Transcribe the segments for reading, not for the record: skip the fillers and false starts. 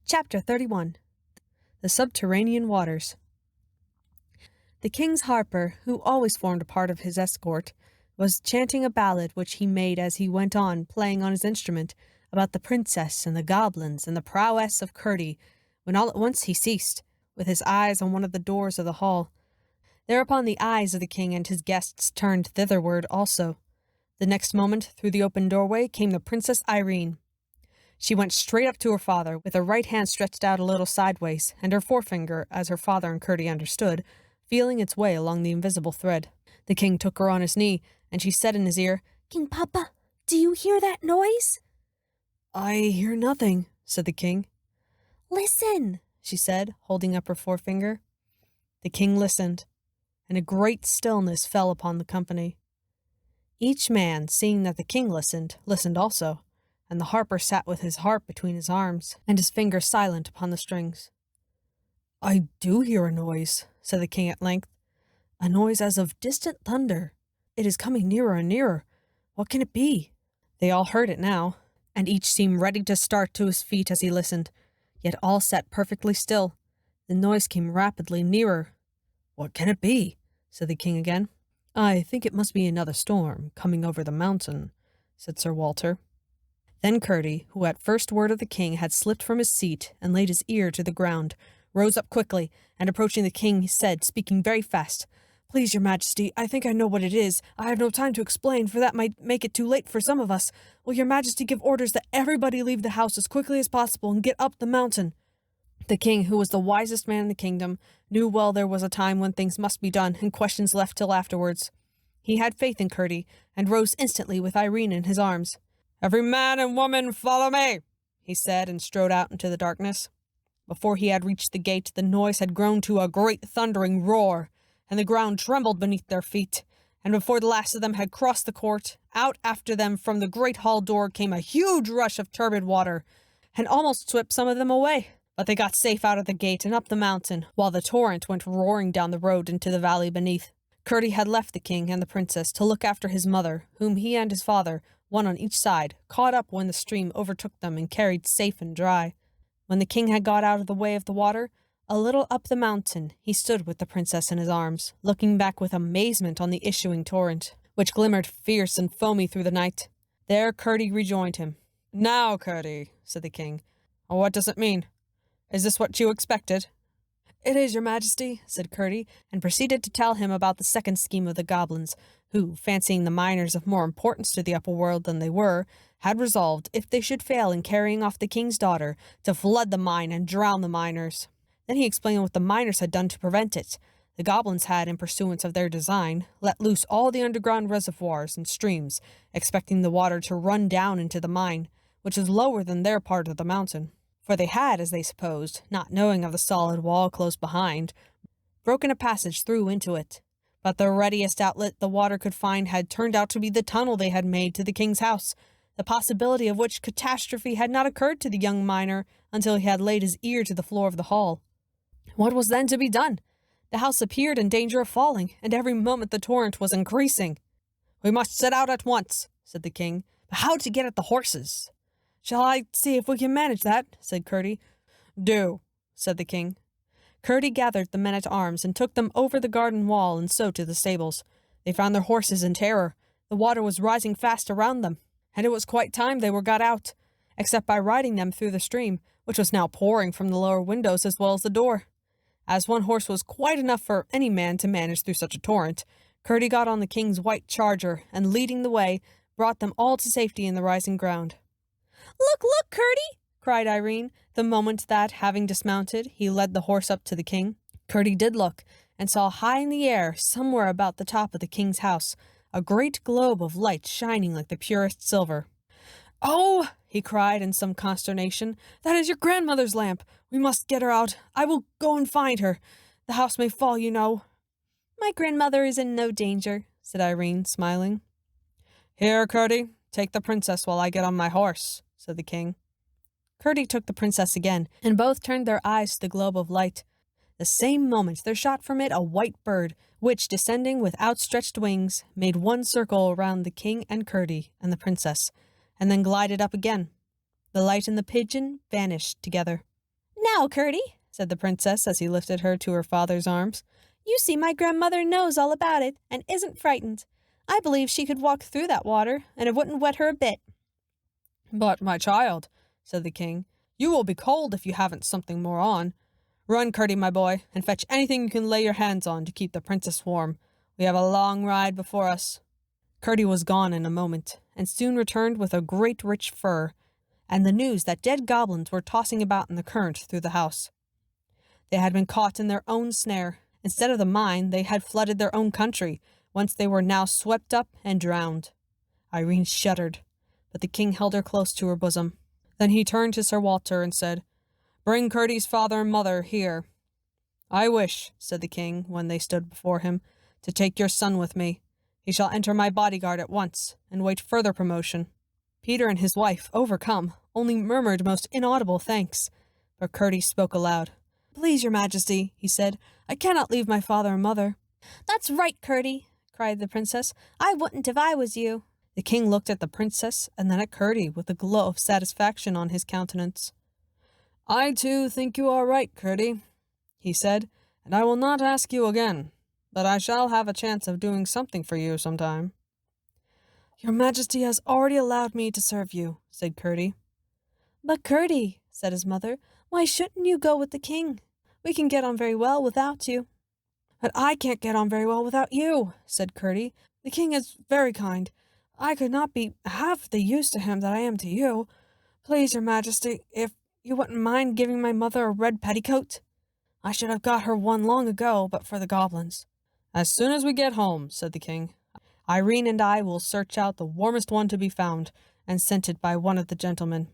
Chapter 31. The Subterranean Waters. The king's harper, who always formed a part of his escort, was chanting a ballad which he made as he went on playing on his instrument about the princess and the goblins and the prowess of Curdie, when all at once he ceased, with his eyes on one of the doors of the hall. Thereupon the eyes of the king and his guests turned thitherward also. The next moment, through the open doorway, came the Princess Irene. She went straight up to her father, with her right hand stretched out a little sideways, and her forefinger, as her father and Curdie understood, feeling its way along the invisible thread. The king took her on his knee, and she said in his ear, "King Papa, do you hear that noise?" "I hear nothing," said the king. "Listen," she said, holding up her forefinger. The king listened, and a great stillness fell upon the company. Each man, seeing that the king listened also, and the harper sat with his harp between his arms, and his fingers silent upon the strings. "I do hear a noise," said the king at length. "A noise as of distant thunder. It is coming nearer and nearer. What can it be?" They all heard it now, and each seemed ready to start to his feet as he listened, yet all sat perfectly still. The noise came rapidly nearer. "What can it be?" said the king again. "I think it must be another storm coming over the mountain," said Sir Walter. Then Curdie, who at first word of the king had slipped from his seat and laid his ear to the ground, rose up quickly, and approaching the king said, speaking very fast, "Please, your majesty, I think I know what it is. I have no time to explain, for that might make it too late for some of us. Will your majesty give orders that everybody leave the house as quickly as possible and get up the mountain?" The king, who was the wisest man in the kingdom, knew well there was a time when things must be done and questions left till afterwards. He had faith in Curdie, and rose instantly with Irene in his arms. "Every man and woman follow me," he said, and strode out into the darkness. Before he had reached the gate, the noise had grown to a great thundering roar, and the ground trembled beneath their feet. And before the last of them had crossed the court, out after them from the great hall door came a huge rush of turbid water, and almost swept some of them away. But they got safe out of the gate and up the mountain, while the torrent went roaring down the road into the valley beneath. Curdie had left the king and the princess to look after his mother, whom he and his father, one on each side, caught up when the stream overtook them and carried safe and dry. When the king had got out of the way of the water, a little up the mountain, he stood with the princess in his arms, looking back with amazement on the issuing torrent, which glimmered fierce and foamy through the night. There Curdie rejoined him. "Now, Curdie," said the king, "what does it mean? Is this what you expected?" "It is, your majesty," said Curdie, and proceeded to tell him about the second scheme of the goblins, who, fancying the miners of more importance to the upper world than they were, had resolved, if they should fail in carrying off the king's daughter, to flood the mine and drown the miners. Then he explained what the miners had done to prevent it. The goblins had, in pursuance of their design, let loose all the underground reservoirs and streams, expecting the water to run down into the mine, which was lower than their part of the mountain. For they had, as they supposed, not knowing of the solid wall close behind, broken a passage through into it. But the readiest outlet the water could find had turned out to be the tunnel they had made to the king's house, the possibility of which catastrophe had not occurred to the young miner until he had laid his ear to the floor of the hall. What was then to be done? The house appeared in danger of falling, and every moment the torrent was increasing. "We must set out at once," said the king. "But how to get at the horses?" "Shall I see if we can manage that?" said Curdie. "Do," said the king. Curdie gathered the men-at-arms and took them over the garden wall and so to the stables. They found their horses in terror. The water was rising fast around them, and it was quite time they were got out, except by riding them through the stream, which was now pouring from the lower windows as well as the door. As one horse was quite enough for any man to manage through such a torrent, Curdie got on the king's white charger, and leading the way, brought them all to safety in the rising ground. "Look, look, Curdie!" cried Irene, the moment that, having dismounted, he led the horse up to the king. Curdie did look, and saw high in the air, somewhere about the top of the king's house, a great globe of light shining like the purest silver. "Oh!" he cried in some consternation, "that is your grandmother's lamp. We must get her out. I will go and find her. The house may fall, you know." "My grandmother is in no danger," said Irene, smiling. "Here, Curdie, take the princess while I get on my horse," said the king. Curdie took the princess again, and both turned their eyes to the globe of light. The same moment there shot from it a white bird, which, descending with outstretched wings, made one circle around the king and Curdie and the princess, and then glided up again. The light and the pigeon vanished together. "Now, Curdie," said the princess as he lifted her to her father's arms, "you see my grandmother knows all about it and isn't frightened. I believe she could walk through that water, and it wouldn't wet her a bit." "But, my child," said the king, "you will be cold if you haven't something more on. Run, Curdie, my boy, and fetch anything you can lay your hands on to keep the princess warm. We have a long ride before us." Curdie was gone in a moment, and soon returned with a great rich fur, and the news that dead goblins were tossing about in the current through the house. They had been caught in their own snare. Instead of the mine, they had flooded their own country, whence they were now swept up and drowned. Irene shuddered, but the king held her close to her bosom. Then he turned to Sir Walter and said, "Bring Curdie's father and mother here." "I wish," said the king, when they stood before him, "to take your son with me. He shall enter my bodyguard at once, and wait further promotion." Peter and his wife, overcome, only murmured most inaudible thanks, but Curdie spoke aloud. "Please, your majesty," he said, "I cannot leave my father and mother." "That's right, Curdie," cried the princess. "I wouldn't if I was you." The king looked at the princess and then at Curdie with a glow of satisfaction on his countenance. "I too think you are right, Curdie," he said, "and I will not ask you again, but I shall have a chance of doing something for you sometime." "Your majesty has already allowed me to serve you," said Curdie. "But Curdie," said his mother, "why shouldn't you go with the king? We can get on very well without you." "But I can't get on very well without you," said Curdie. "The king is very kind. I could not be half the use to him that I am to you. Please, your majesty, if you wouldn't mind giving my mother a red petticoat. I should have got her one long ago, but for the goblins." "As soon as we get home," said the king, "Irene and I will search out the warmest one to be found, and sent it by one of the gentlemen."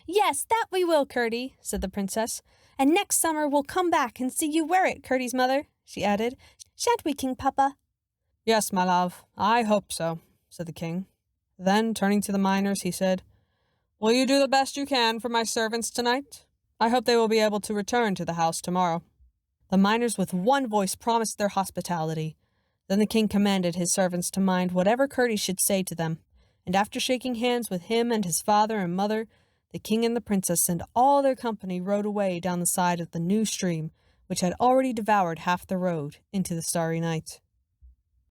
"Yes, that we will, Curdie," said the princess. "And next summer we'll come back and see you wear it, Curdie's mother," she added. "Shan't we, King Papa?" "Yes, my love, I hope so," said the king. Then, turning to the miners, he said, "Will you do the best you can for my servants tonight? I hope they will be able to return to the house tomorrow." The miners with one voice promised their hospitality. Then the king commanded his servants to mind whatever Curdie should say to them, and after shaking hands with him and his father and mother, the king and the princess and all their company rode away down the side of the new stream, which had already devoured half the road, into the starry night.